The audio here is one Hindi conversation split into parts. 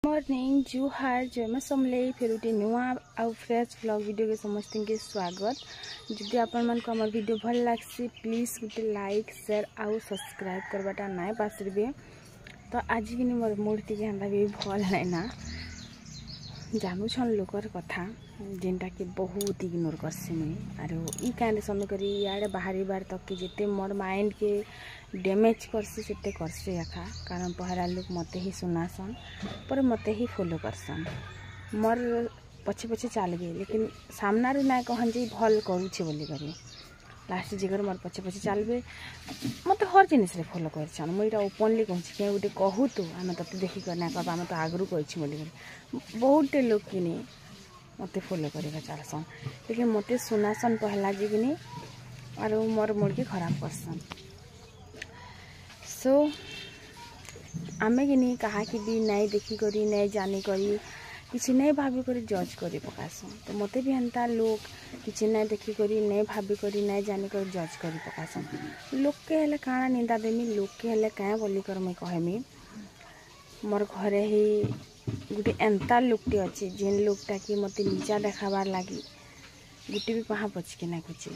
मॉर्निंग जुहार जयमा समले फिर गोटे नुआ आउ फ्रेश व्लॉग वीडियो के समस्त के स्वागत। जदि आपण मन को हमर वीडियो भल लागसी प्लीज गोटे लाइक शेयर आउ सब्सक्राइब करवाटा नाय पासरबे। तो आज भी मोर मूर्ति के हंदा भी भल है ना जानू छन लोकर कथा जेनटा कि बहुत इग्नोर करसी मुई आरो ई कांड समय करी याडे बाहरी बार तक के जेते मोर माइंड के डैमेज करसी सेते करसी आखा। कारण पहरा लोग मते ही सुनासन पर मते ही फॉलो करसन मोर पछे पछे चलबे लेकिन सामना रे ना कहन जे भल करू छे बोली करी लास्ट जगह मोर पछे पछे चलबे मते हर जिनिस रे फॉलो करछन। मुईरा ओपनली कहूँ कि गोटे कहू तो आम तते देखी करना करबा आम तो आगरू कहछि बोली करी बहुत लोग किनी मते फॉलो करेगा चाहसन लेकिन मते सुनासन पहला जीवनी और मोर मूड के खराब करसन। सो आमे किनी कहा कि भी नहीं देखी करी नहीं जानी करी किसी नहीं भाभी करी जज करी पकासन। तो मते भी हंता लोग किसी नहीं देखी करी नहीं भाभी करी नहीं जानी करी जज करी पकासन। लोग के हेले काना निंदा देमी लोग के हेले क्या बोली कर मैं कहमी मोर घरे ही गोटे एंता लोकटे अच्छे जेन लोकटा कि मत नीचा देखाबार लगी गोटे भी पहा पचके ना खुचे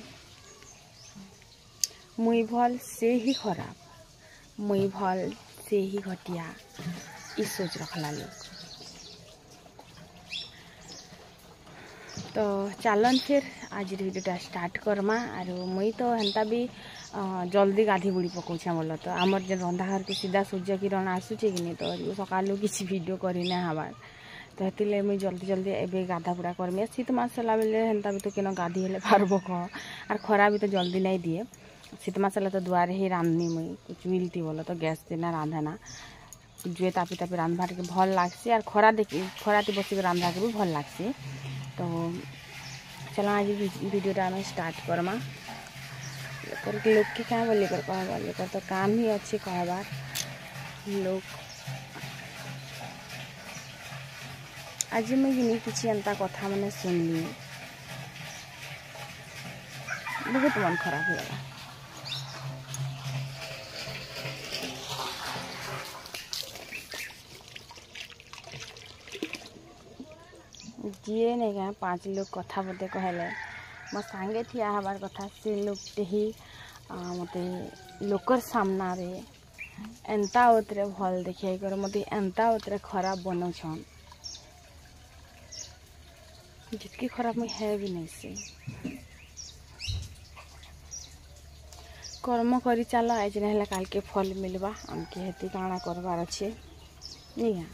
मुई भल से ही खराब मुई भल से ही घटिया ई सोच रखला लोग। तो चलन फिर आज वीडियोटा स्टार्ट करमा और मुई तो हेन्ता भी जल्दी गाधी बुड़ी पकाऊे बोल। तो आमर जो रंधा घर के सीधा सूर्य किरण आसूचे कि नहीं तो सका किसी वीडियो करना हबार तो हेतिले मुई जल्दी जल्दी एबे गाधा बुड़ा करमी। शीत मास होला बेले हेन्ता भी तो केन गाधी हेले पारबो कह और खरा भी तो जल्दी नहीं दिए। शीत मास हेले तो दुआरे ही रांधनी मुई कुछ मिलती बोलो तो गैस देना रांधना जुए तापी तापी रांधवा के भल लागसी और खरा देखी खराती बसिक रांधा के भी भल लागसी। तो चलो आज वीडियोटा आम स्टार्ट करमा लोग के क्या बोली कर कहबार लोग तो काम ही अच्छे कहबार लोग आज मैं गिनी किसी एंता कथा मैंने सुनली बहुत मन खराब होगा। जी नहीं क्या 5 लोग कथा बोते कहले मो सांगे ठिया हबार कथा से लोग ही मते लोकर सामना रे एंता उतरे भल देखिए कर मते एंता उतरे खराब बनो छन जितकी खराब में है भी नहीं से कर्म करी चलो आज नहीं काल के फल मिलवा हमके हेती काଣା करबार अच्छे नहीं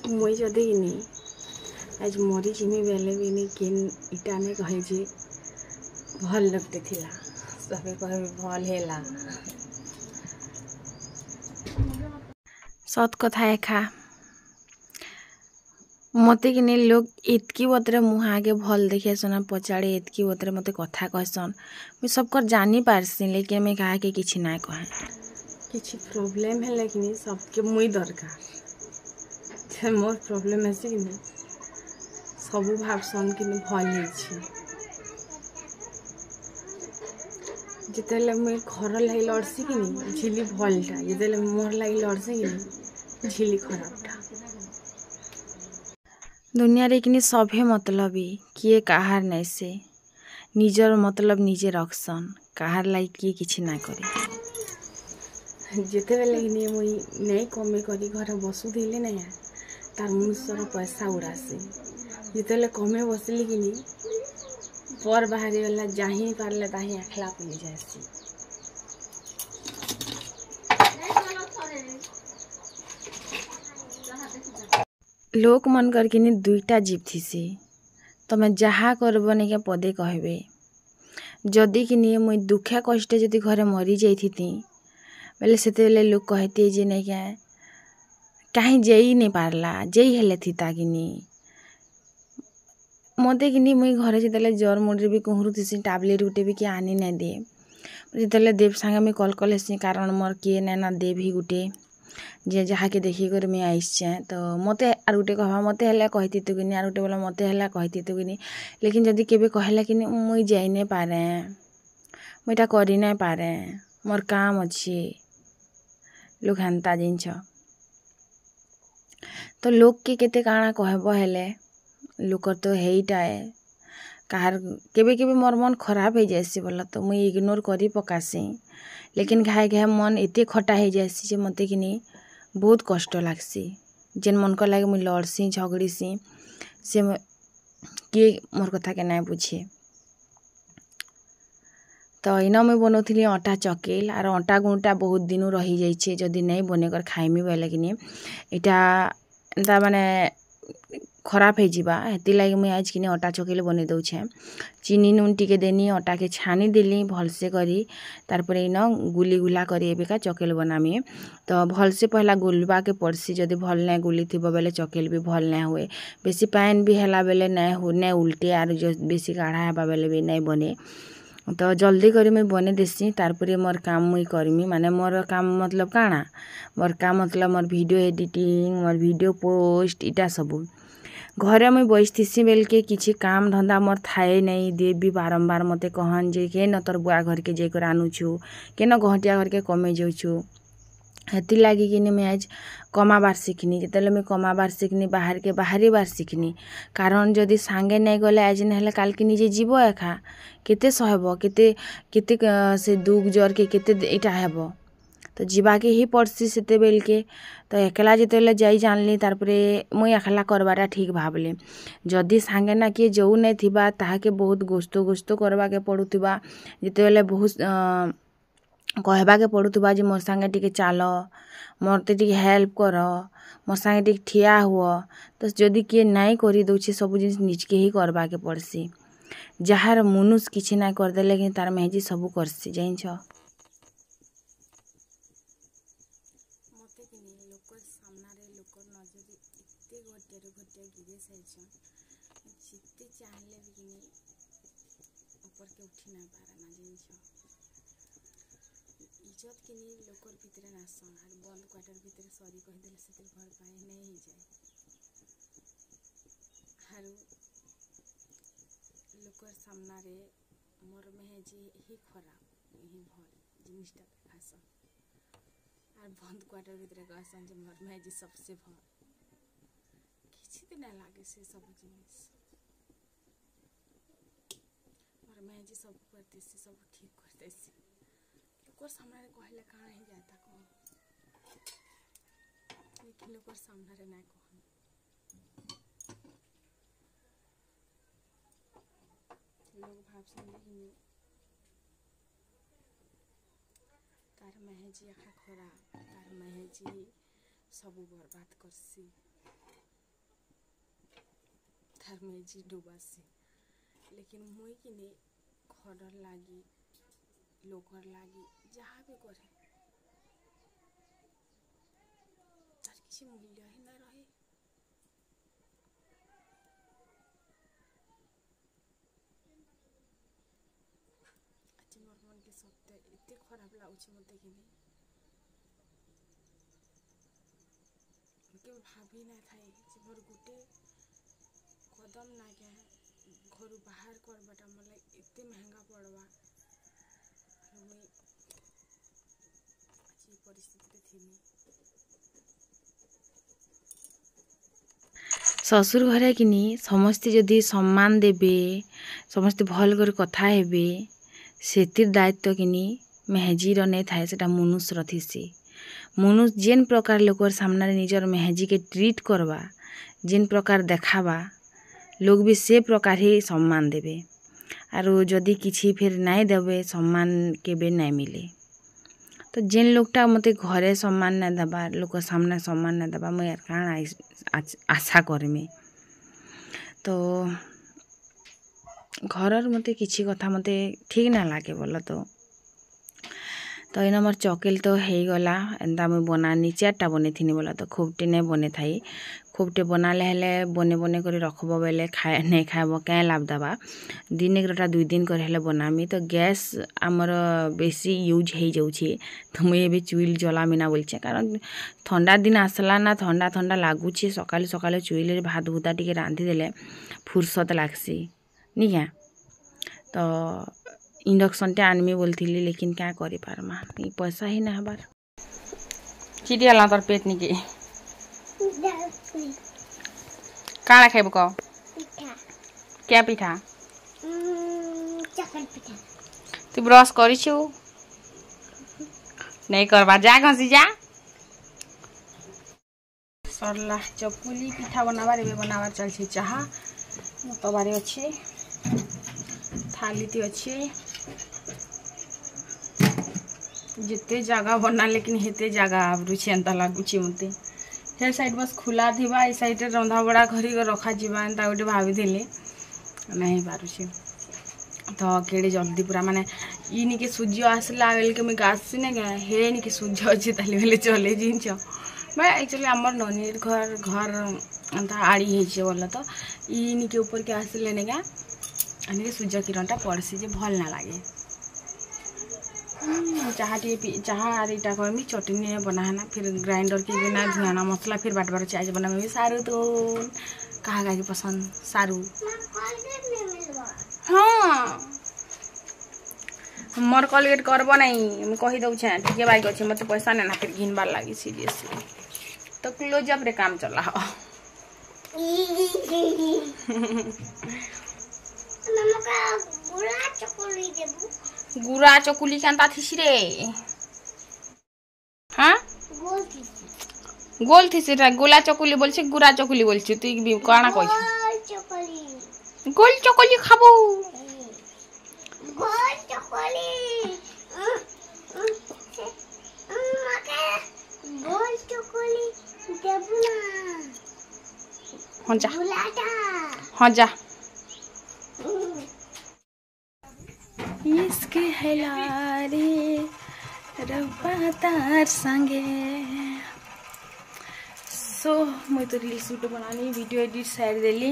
मुई जदि आज मरी जिमी बेले भी नहीं किन इटा ने कहे जे भल लगते थिला सबे कहे भल हेला सत कथा एखा मते कि लोग इतकी बतरे मुँह आगे भल देखे सुना पचाड़े इतकी बतरे मते कथा कहसन मुझे सबकर जानी पारसी लेकिन मैं कहा कि किसी ना कहे किसी प्रॉब्लम है लेकिन सबके मुई दरकार मोर प्रॉब्लम है कि नहीं सबू भावसन कि भल जिते मुई घर लगे लड़सी कि नहीं झिली भलटा जिते मोर लगे लड़सी कि नहीं झिली खराबटा। दुनिया रे कि सभे मतलबी किए कहार नहीं से निजर मतलब निजे रखसन कहार लाई किए किसी ना करे जिते बेले कि मुई नहीं कमे करी घर बसु दिले नहीं तार मनुष्यर पैसा उड़ासी जिते कमे बसली कि पर बाहरी वाला जाही पारले ताही आखला पी जासी। लोक मन कर कि दुईटा जीव थीसी तमें जहाँ करब नहीं क्या पदे कहबे जदि कि मुई दुखे कष्टे जदि घरे मरी जाती बेले से लोग कहते जे नहीं क्या कहीं जेई नहीं पारला जेई हेले थी तागिनी मते कि मुई घरे जिते जर मुड्रे भी कुहरू थी टैबलेट गुटे भी किए आनी नहीं दे जिते देव सांगे मुई कल कल कारण मोर किए ना देव ही गुटे जे जहाँ के देखी कर मैं आईचे तो मते आर गुटे कहवा मते हेला कहती तो कि आर गुटे बोला मते हेला कहती तो कि लेकिन जदि केबे कहला कि मुई जाई नहीं पारे मुईटा करी नहीं पारे मोर काम अच्छी लोग हेन्ता जिनछ तो लोग के केते काଣା कहब हेले लोकर तो हेईटाए कहार केबे केबे मोर मन खराब हो जाएसी बोला तो मुई इग्नोर करी पकासी लेकिन घाए घाए मन एते खटा हो जाएसी जे मते किनी बहुत कष्ट लागसी जेन मन को लागे मुई लड़सी झगड़ीसी से किए मोर कथा के नहीं बुझे तो इना मुई बनौली अटा चकेल आर अटा गुणटा बहुत दिन रही जाइए जदि नहीं बनेकर खाइमी बोले कि इटा एंता माने खराब हो जावा हेती लगे मुई आज कि अटा चकेल बने दौछे चीनी नून टिके देनी अटा के छानी देली भलसे करी तारपर इन गुली गुला करी एबिका चकेल बनामी तो भलसे पहला गुलवा के पड़सी जदि भल नहीं गुली थी बेले चकेल भी भल नहीं हुए बेसी पानी भी है बेले नहीं उल्टे आर जो बेसी गाढ़ा हेबा बेले भी नहीं बने तो जल्दी करी मुई बने देसी तारपर मोर काम मुई करमी माने मोर काम मतलब काଣା मोर काम मतलब मोर वीडियो एडिटिंग मोर वीडियो पोस्ट इटा सबू घरे मुई बसथिसी बेल के किसी काम धंदा मोर थाए नहीं दे भी बारंबार मते कहन जे के न तोर बुआ घर के जेकर आनुछु के न घटिया घर के कमे जाउछु हेती लगी कि मैं आज कमाबार शिखनी जिते मुझे कमाबार शिखनी बाहर के बाहरी बार शिखनी कारण जदि सांगे नहीं गले आज ना काल के निजे जीव एखा केते सहब केते केते से दुख जर के केते इटा हेब तो जीवाके ही पड़सी सेते बेल के तो एकला जिते जाई जानली तारपरे मुई एकला करवाटा ठीक भावली जदि सांगे ना किए जो नहीं थिबा ताहाके बहुत गोस्तो गोस्तो करवा के पड़ुथिबा जिते बेले बहुत कहबा के पड़ुथिबा जे मोर संगे टिके चाल मते टिके हेल्प कर मोर संगे टिके ठिया हुआ तो जदि किए नहीं करी दउछे सब जिनिस निजके ही करवा के पड़सी जहार मनुष किछि ना कर दे लेकिन तार मेहजी सबू करसी जाइछ मते किनी लोकर सामना रे लोकर नजर इत्ते घटिया गिरे सैछ जिते चाहले किनी ऊपर के उठी ना पारा ना जाइछ इज्जत किनी लोकर भितरे नासन आर बंद क्वार्टर भितरे सॉरी कह देले से घर पाए नहीं ही जाए हारू लोकर सामना रे मोर मेहजी ही खराब ही भल जिनिसटा देखासन आर बंद क्वार्टर भितरे कहसन जे मोर मेहजी सबसे भल किछि तो ना लागे से सब जिनिस मोर मेहजी सब करतेसी सब ठीक करतेसी लोकर सामना रे कहले काहे ही जाता कह लेकिन लोकर सामना रे ना कहन लोग भावसन कि तार मेहजी आखा खराब तार मेहजी सबू बर्बाद करसी तार मेहजी डुबासी लेकिन मुई किने घरर लागी लोकर लागी जहाँ भी करे तार किसी मूल्य ही ना रहे मोर मन के सत्य एते खराब लाଗୁଛି मते किनी के भाभी ना थाई जे मोर गुटे कदम ना के घर बाहर करबाटा मोला एते महंगा पड़वा मुई अच्छी परिस्थिति थीनी ससुर घरे किनी समस्ते जदि सम्मान देबे समस्ते भल कर कथा हेबे सेतिर दायित्व किनी मेहजीर नहीं थाए सेटा मनुष्यर थीसी मनुष्य जेन प्रकार लोकर सामना निजर मेहजी के ट्रीट करवा जेन प्रकार देखावा लोग भी से प्रकार ही सम्मान देबे आरो जदि किछि फिर नहीं देबे सम्मान केबे नहीं मिले तो जेन लोगटा मते घरे सम्मान नहीं देबा लोक सामने सम्मान नहीं देबा मैं काण आशा करमी तो घरर मते किछि कथा मते ठीक ना लागे बोला तो इन मोर चकेल तो हो गला एंता मुई बनानी 4टा बने थी बोला तो खूबटे नहीं बने थाई खूबटे बनाले हेले बने बने कर रखब बेले खाए नहीं खाएब क्या लाभ देवा दिन 2 दिन कर हेले बनामी तो गैस आमर बेसी यूज हो जाऊे तो मुझे भी चुइल जलामी ना बोलचे कारण ठंडा दिन आसला ना ठंडा ठंडा लगुच सकाल सकाल चुइल भात भूता टी रांधि देले फुर्सत लागसी नहीं क्या तो इंडक्शन टे आनमी बोलती लेकिन क्या करि पारमा पैसा ही ना हबार चिटी आला तोर पेट निके काଣା खाइब कह क्या पिठा तू ब्रश करिछु नहीं करवा जा घसी जा सरला चकुली पिठा बनाबार एबे बनाबार चलछे चाहा तबारे अच्छे थाली ती अच्छे जिते जगह बना लेकिन हेते जगह रुचि एंता लागुची मते हे साइड बस खुला थिबा ए साइड रे रंधा बड़ा घरी रखा जीवा एंता गोटे भाभी देले नहीं पारुची तो केड़े जल्दी पूरा माने ई निके सूर्य आसला बेल के मैं गास ने के हे निके सूर्य अछि ताली बेले चले जिंच मैं एक्चुअली हमर ननीर घर अंता आड़ी हेचे बोला तो ई निके ऊपर के आसले ने का अने सूर्य किरणटा पड़सी जे भल ना लागे चाहा आर इटा करमी चटनी बनाना फिर ग्राइंडर के बिना धुआना मसला फिर बाटबार चाय बना में सारू तो कहा गाय पसंद सारू हाँ मोर कॉलगेट करब नहीं मैं कही दौ ठीक बाइक अच्छे मत पैसा ना फिर घिनबार लगी सीरियसली तो क्लोजअप रे काम चला हो गुरा चकुली केनता थिस रे हाँ गोल थिस रे गोला चकुली बोलछे गुरा चकुली बोलछे तू काना कहछ गोल चकुली खाबो गोल चकुली गोल चकुली देबू ना हो जा हाँ जा इसके हेलारे रब्बा तार संगे सो मुई तो रील शूट बनानी वीडियो एडिट साइड देली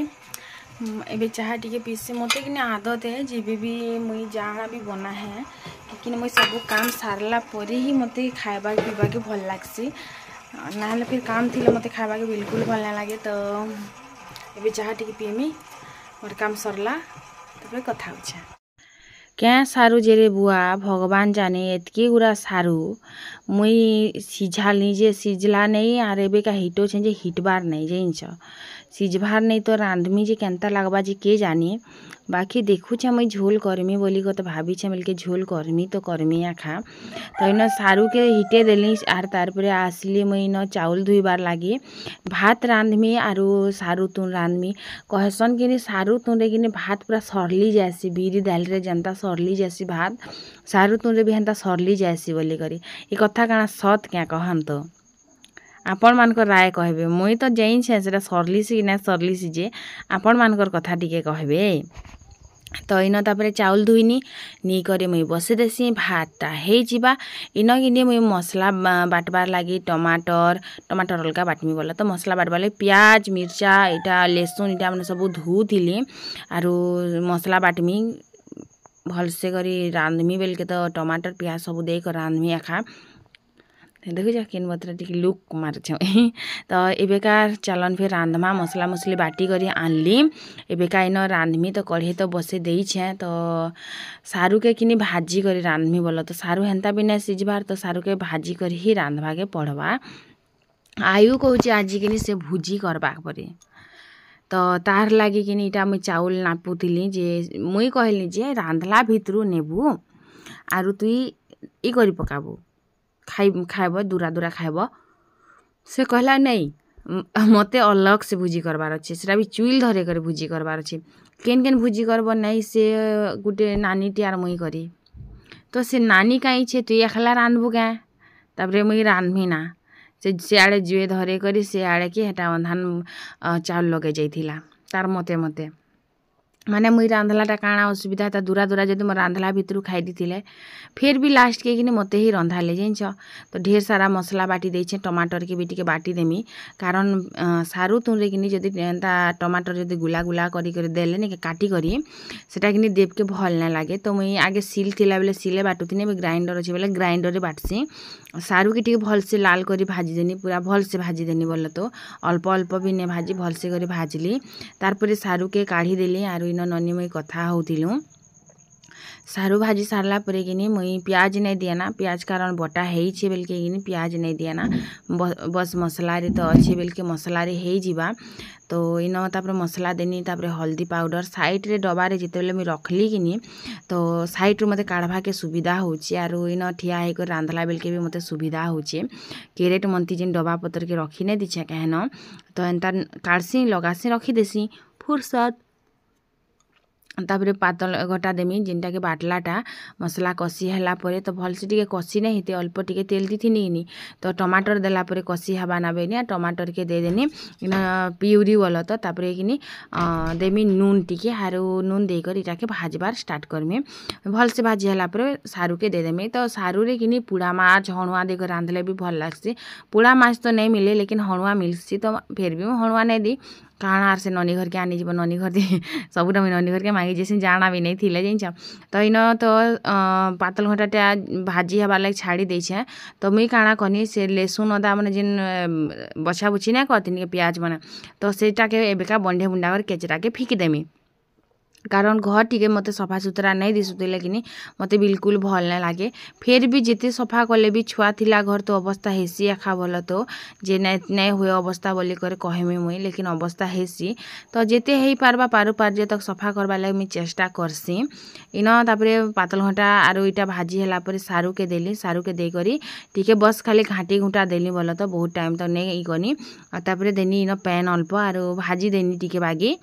एबे चाह टिके पीसी मते कि आदत है जेबे भी मुई जहाँ भी बना है लेकिन मुई सब काम सारला परे ही मते खाइबा पीबा के भल लागसी ना फिर काम थिले मते खाइबा के बिल्कुल भल ना लागे तो एबे चाह टिके पीमी मोर काम सरला तबे कथा होछे क्या सारू जेरे बुआ भगवान जाने एतके गुरा सारू मुई सिझाली जे सिझला नहीं आर एबे का हिटो छे जे हिटबार नहीं जाइछ सिझबार नहीं तो रांधमी जे केनता लागबा जे के जानी बाकी देखू छे मुई झोल करमी बोली को तो भाभी छे मिलके झोल करमी तो करमी आखा तो इन सारू के हिटे देली आर तार पर आसली मुई इन चाउल धुईबार लागी भात रांधमी आरु सारू तुन रांधमी कहसन कि सारू तुन रे कि भात पूरा सरली जासी बिरी दाल रे जनता सरली जासी भात सारू तुन रे भी हेंता सरली जासी बोली करी ए कथा काना सत क्या कहन तो आपण मानकर राय कहबे मुई तो जाइन छे सेटा सरली सी ना सरली सी जे आपण मानकर कथा टिके कहबे तो इन तापर चाउल धुईनी नी करे मुई बसे देसी भातटा हे जिबा इन किने मुई मसला बाटबार लागी टमाटर अलगा बाटमी बोला तो मसला बाटबार लागी प्याज मिर्चा इटा लहसुन इटा माने सब धु थिली आरु मसला बाटमी भलसे करी रांधमी बेल के तो टमाटर प्याज सब दे कर रांधमी आखा देखो जा केन बतरा टिक लुक मार तो एबेकार चलन फिर रांधमा मसला मसली बाटी करी आनली एबेका इन रांधमी तो कढ़े तो बसे देई छे तो सारू के किनी भाजी करी रांधमी बोला तो सारू हेंता बिना सिझबार तो सारू के भाजी करी ही रांधवा के पड़वा आयु कहूँ आज किनी से भुजी करबा पड़े तो तार लगी कि इटा मुई चाउल नापुली जे मुई कहली जे रांधला भितरू नेबू आरु तुई ई करी पकाबू खाइब दूरा दूरा खाइब से कहला नहीं मते अलग से भुजी करबार अच्छे सेटा भी चुइल धरे कर भुजी करबार अच्छे केन केन भुजी करब नहीं से गुटे नानी टी आर मुई करी तो से नानी कहीं छे तुई एकला रांधबू क्या तापरे मुई रांधमी ना से सियाड़े जुए धरे करी सियाड़े कि हेटा अंधान चाउल लगे जाइथिला तार मते मते माने मुई रांधलाटा काଣା असुविधा था दूरा दूरा जदि मोर रांधला भितरू खाई दीथिले फिर भी लास्ट के किने मते ही रंधाले जाइछ तो ढेर सारा मसला बाटी देइछे टमाटर के भी टिके बाटी देमी कारण सारू तुनरे किने जदि एंता टमाटर जदि गुला गुला करी कर देले ने काटी करी सेटा किने देव के भल ना लागे तो मुई आगे सील थिला बेले सीले बाटुथिने ग्राइंडर अछि बेले ग्राइंडर रे बाटसी सारू के टिके भल से लाल करी भाजी देनी पूरा भल से भाजी देनी बोले तो अल्प अल्प भी ने भाजी भल से करी भाजली तार परे सारू के काढ़ी देली आरु इन ननी मुई कथा होतिलु सारू भाजी सारला परे कि मुई प्याज नहीं दिए ना प्याज कारण बटा है बेल के प्याज नहीं दिए ना बस मसला रे तो अच्छे बेल के मसला रे हे जीवा तो इन तापर मसला देनी तापर हल्दी पाउडर साइड रे डबा रे जिते मुई रखली कि तो साइड रू मते काढ़वा के सुविधा होची आरो इन ठिया हे कर रांधला बेल के भी मते सुविधा होची केरेट मंती जिन डबा पतर के रखी नहीं दीछे कहन तो एंता काढ़सी लगासी रखी देसी फुर्सत तापर पातल घटा देमी जिनटा के बाटलाटा मसला कषी है परे तो भलसे टिके कषी नहीं हेते अल्प टिके तेल दी तो टमाटर देला परे कषी हवा ना बेनी टमाटर के दे देनी प्यूरी वाला तो तापर कि देमी नून टिके हारू नून देकर इटा के भाजबार स्टार्ट करमी भलसे भाजी है सारू के दे देमी तो सारू रे कि पुड़ा माछ हणुआ देकर रांधले भी भल लगसी पुड़ा माछ तो नहीं मिले लेकिन हणुआ मिलसी तो फिर भी हणुआ नहीं दी काण आर से ननी घर के आनी जीव ननी घर सबुटा मुझे ननी घर के मांगी जैसे जाना भी नहीं थिले जाइन तो इन तो पातल घंटा भाजी हबार लगे छाड़ी देछे तो मुई काଣା कनी से लेसुन अदा मैंने जिन बछा बुछी ना कहती प्याज मैंने तो सेटा के एबेका बंढे बुंडा कर केचरा के फिकी देमी कारण घर टी मत सफा सुतरा नहीं दिशुले कि मत बिल्कुल भल नहीं लगे फिर भी जिते सफा कले भी छुआ थिला घर तो अवस्था हेसी एखा भल तो जे नहीं हुए अवस्था बोली कर कहमी मुई लेकिन अवस्था हेसी तो जिते हो पार्बा पारुपार्य तक सफा करवा लगे मुझे चेष्टा करसी इन तापर पातल घंटा आरो इटा भाजी है सारू के देली सारू के दे करी टिके बस खाली घाटी घुटा देली बोल तो बहुत टाइम तक नहीं गनी तापर देनी इन पैन अल्प आरो भाजी देनी टिके बागी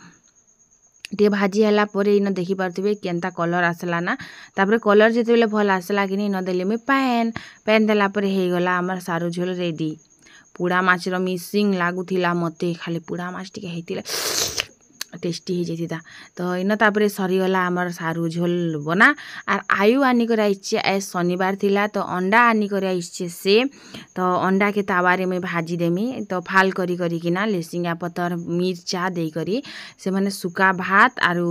टे भाजी है इन देखी पारे केनता कलर आसला ना तापर कलर जिते भल आसला कि इन देली मुई पैन देलापर हो गला आमर सारू झोल रेडी पुड़ा माछर मिसिंग लागुला मते खाली पुड़ा माछ टिके हेतिला टेस्टी हो जाता तो इन तापर सरीगला आमर सारू झोल बना आर आयु आनी कर आइछे आज शनिवार थिला तो अंडा आनी कर आइछे से तो अंडा के तावारे में भाजी देमी तो फाल करी करी किना लेसिंगा पतर मिर्चा दे करी से माने सुका भात आरु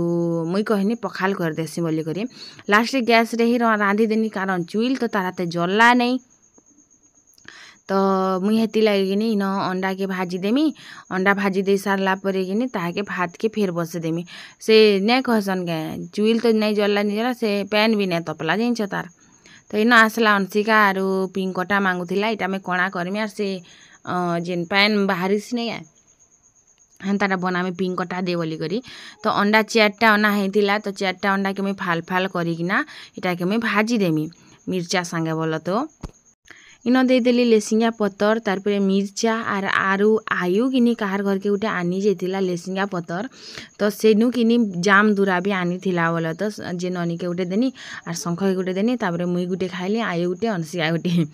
मुई कहनी पखाल कर देसी बोली करी लास्ट गैस रे ही रांधी देनी कारण चुइल तो ताराते जलला नहीं तो मुई हेती लगे कि इन अंडा के भाजी देमी अंडा भाजी दे सारा पर कि ताके भात के फेर बसे देमी से नहीं कहसन के चुइल तो नहीं जलला नहीं जला से पैन भी नहीं तपला जाइछ तार तो इन आसला अंशिका आरु पिंकटा मांगुला इटा में कणा करमी आर से जेन पैन बाहरीस नहीं है हेन्ता बनामी पिंकटा दे बोली करी तो अंडा 4टा अना हेतिला तो 4टा अंडा के मुई फाल फाल करिकिना इटा के मुई भाजी देमी मिर्चा संगे बोल तो इन देदेली लेसिंगा पतर तारपरे मिर्चा आर आरु आयु किनी कहार घर के गोटे आनी जाइतिला लेसिंगा पतर तो सेनु किनी जाम दूरा भी आनी थिला बोल तो जे ननी के गोटे देनी आर शंख के गोटे देनी तापरे मुई गोटे खाइली आयु गोटे अंशिया गोटे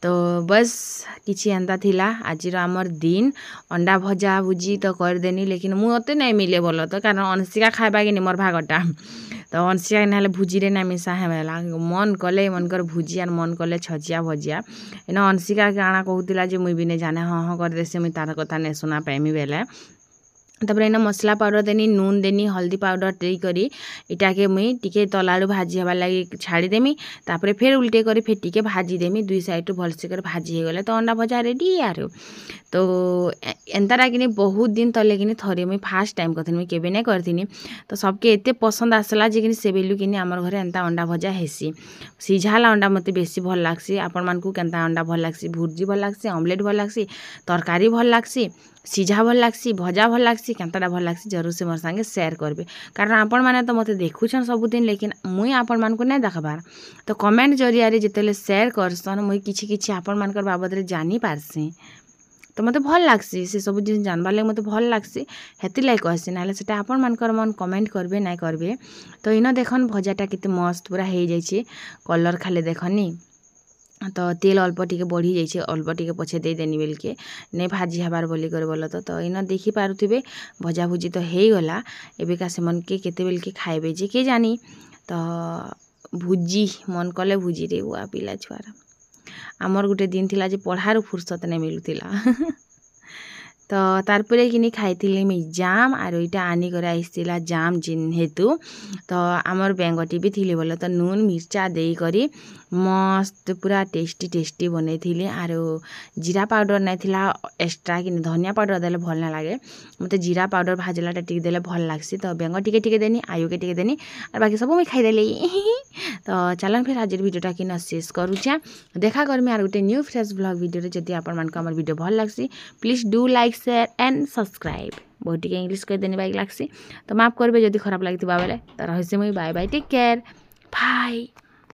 तो बस किछि एंता थिला आजिर आमर दिन अंडा भजा भुजी तो करदेनी लेकिन मुते नहीं मिले बोल तो कारण अंशिका खाइबा कि मोर भागटा तो अंशिया ना भुजी ना मिसा हेला मन कले मनकर भुजी आर मन कले छजिया भजिया इन अंशिका काଣା कहूला जे मुई भी नहीं जाने हाँ हाँ कर देसी मुई तार कथा नहीं सुना पाइमी बेले तापर इन मसला पाउडर देनी नून देनी हल्दी पाउडर दे करी इटा के मुई टिके तलाड़ू भाजी हबार लगी छाड़ी देमी तापर फिर उल्टे करी फिर टिके भाजी देमी दुई साइड भलसे कर भाजी हो गले तो अंडा भजा रेडी यार तो एंतारा कि बहुत दिन तले कि थरे मुई फास्ट टाइम करथि मुई केबे नहीं करथिनी तो सबके एते पसंद आसला जे कि से बेलु कि आमर घरे एंता अंडा भजा हेसी सिझाला अंडा मते बेसी भल लागसी आपण मानकू केंता अंडा भल लागसी भुर्जी भल लागसी ऑमलेट भल लागसी तरकारी भल लागसी सिझा भल लागसी भजा भल लागसी केंताटा भल लागसी जरूर से मोर संगे शेयर करबे कारण आपण माने तो मते देखुछन सबुदिन लेकिन मुई आपण मानकू नहीं देखबार तो कमेंट जरिया रे जेतेले शेयर करसन मुई किछि किछि आपण मानकर बाबद रे जानी पारसी तो मते भल लागसी से सब जिन जानबार लगे मते भल लागसी हेति लाइक कहसी नाले सेटा आपण मानकर मन कमेंट करबे नहीं करबे तो इन देखन भजाटा केते मस्त पूरा हो जाइए कलर खाली देखनी तो तेल अल्प टिके बढ़ी जाइए अल्प टिके पछे दे देनी बेल के नहीं भाजी हबार बोली कर बोल तो इन देखी पारुथिबे भजा भुजी तो हो गला एबेका से मन के केते बेल के खाइबे जे के जानी तो भुजी मन कले भुजी रे बुआ पिला छुआर आमर गोटे दिन थिला जे पढ़ार फुर्सत नहीं मिलुतिला तो तार परे किनी खाइथिली मुई जाम आरो इटा आनी करे आइसतिला जाम जिन हेतु तो आमर बेंगटी भी थिली बोले तो नून मिर्चा देई करी मस्त पूरा टेस्टी बनैथिली आरो जीरा पाउडर नहीं थिला एक्स्ट्रा कि धनिया पाउडर देले भल ना लागे मते जीरा पाउडर भाजलाटा टिके देले भल लागसी तो बेंग टिके देनी आयु के टिके देनी और बाकी सब मुई खाई देली तो चलन फिर आज वीडियोटा कि शेष करूछा देखा करमी आर गोटे न्यू फ्रेश ब्लॉग वीडियो जदि आपण मानक हमर वीडियो भल लागसी please do like share and subscribe बहुत टिके इंग्लिश कह देनी बाइक लागसी तो माफ करबे जदि खराब लागतिबा बेले तो रहसे मुई bye bye take care bye.